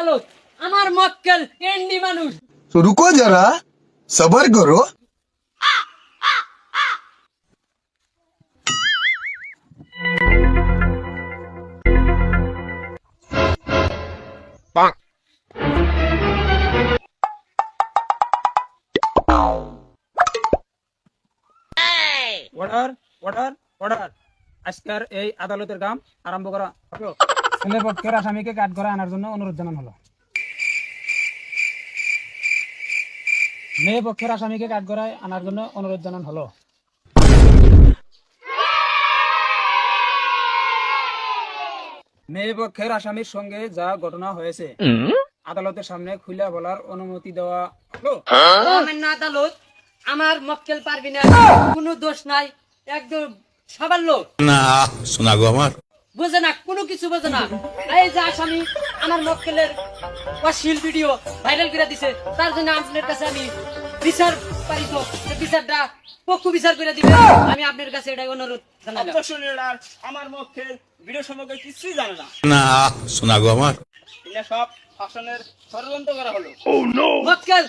আদালত আমার মক্কেল এন্ডি মানুষ। तो रुको जरा सबर करो। Order order order. আজকের এই আদালতের কাম আরম্ভ করা হলো। ছেলে পক্ষের আসামিকে কাঠগড়ায় আনার জন্য অনুরোধ জানানো হলো। মেয়ে পক্ষের আসামিকে কাঠগড়ায় আনার জন্য অনুরোধ জানানো হলো। মেয়ে পক্ষের আসামির সঙ্গে যা ঘটনা হয়েছে আদালতের সামনে খুলে বলার অনুমতি দেওয়া হলো। মহামান্য আদালত আমার মক্কেল পারবি না, কোনো দোষ নাই, একদম সবার লোক না শোনা গো আমার বোঝে না, কোনো কিছু বোঝে না। এই যে আসামি আমার মক্কেলের অশ্লীল ভিডিও ভাইরাল করে দিছে, তার জন্য আপনার কাছে আমি বিচার পারিত বিচারটা পক্ষ বিচার করে দিবে, আমি আপনার কাছে এটাই অনুরোধ জানালাম। আমার মক্কেল ভিডিও সম্পর্কে কিছুই জানে না। না শোনা গো আমার এটা সব শাসনের ষড়যন্ত্র করা হলো। মক্কেল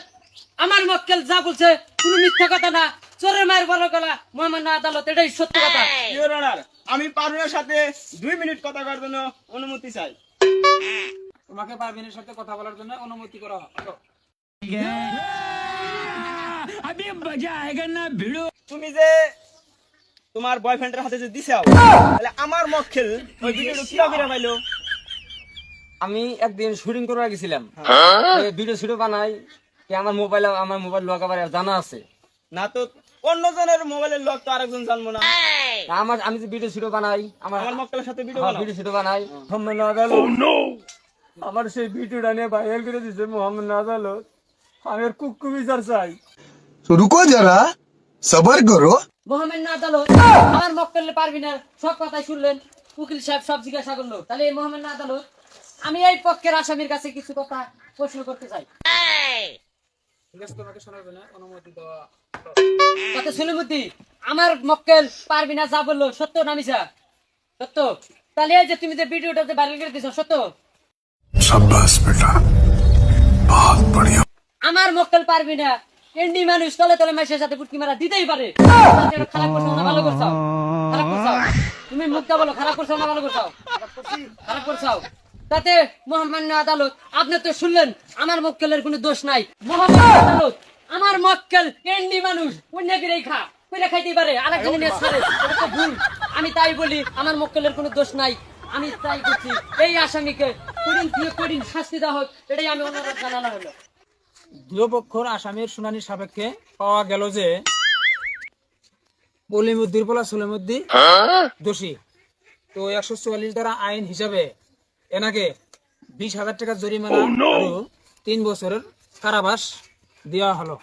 আমার মক্কেল যা বলছে কোনো মিথ্যা কথা না, চোরের মায়ের বড় গলা। মহামান্য আদালত এটাই সত্য কথা। ইওর অনার, আমি পারুনের সাথে 2 মিনিট কথা করার জন্য অনুমতি চাই। তোমাকে পারভিনের সাথে কথা বলার জন্য অনুমতি করা হলো। তুমি যে তোমার বয়ফ্রেন্ডের হাতে যে দিছাও, তাহলে আমার মক্কেল ওই ভিডিওটা কিভাবে করে পাইলো? আমি একদিন শুটিং করে গেছিলাম, ভিডিও শুটিং বানাই কি আমার মোবাইল লক আবার জানা আছে না তো অন্যজনের মোবাইলের লক তো আরেকজন জানবো না। আমি যে ভিডিও শুটিং বানাই আমার মক্কেলের সাথে ভিডিও বানাও। ভিডিও শুটিং বানাই আমার সেই ভিডিওটা নিয়ে ভাইরাল করে দিছে মোহাম্মদ আদালত। আমি আর কুকু বিচার চাই। तो रुको जरा सबर करो। মহামান্য আদালত আমার মক্কেল পারবি না সব কথাই শুনলেন, উকিল সাহেব সব জিজ্ঞাসা করলো। তাহলে এই মহামান্য আদালত আমি এই পক্ষের আসামির কাছে কিছু কথা প্রশ্ন করতে চাই। ঠিক আছে, তোমাকে শোনার জন্য অনুমতি দেওয়া হলো। কথা সুলিমুদ্দি আমার মক্কেল পারবি না যা বললো সত্য না মিছা? সত্য। তাহলে এই যে তুমি যে ভিডিওটাতে ভাইরাল করে দিছো সত্য? शाबाश बेटा बहुत बढ़िया। আমার মক্কেল পারবি না এন্ডি মানুষ তলে তলে মাসের সাথে পুটকি মারা দিতেই পারে। তাতে এটা খারাপ করছো না ভালো করছো? খারাপ করছো। তুমি মুখটা বলো, খারাপ করছো না ভালো করছো? খারাপ করছো। তাতে মহামান্য আদালত আপনি তো শুনলেন আমার মক্কেলের কোনো দোষ নাই। মহামান্য আদালত আমার মক্কেল এন্ডি মানুষ, অন্য কেউ খা কইরা খাইতেই পারে, আরেকজন নিয়ে ছাড়ে, এটা তো ভুল। আমি তাই বলি আমার মক্কেলের কোনো দোষ নাই। আমি তাই করছি এই আসামিকে কঠিন শাস্তি দেওয়া হোক, এটাই আমি অনুরোধ জানানো হলো। দুপক্ষের আসামির শুনানির সাপেক্ষে পাওয়া গেল যে সলিমুদ্দি দোষী। তো 144 ধারা আইন হিসাবে এনাকে 20,000 টাকা জরিমানা আর 3 বছরের কারাবাস দেওয়া হলো।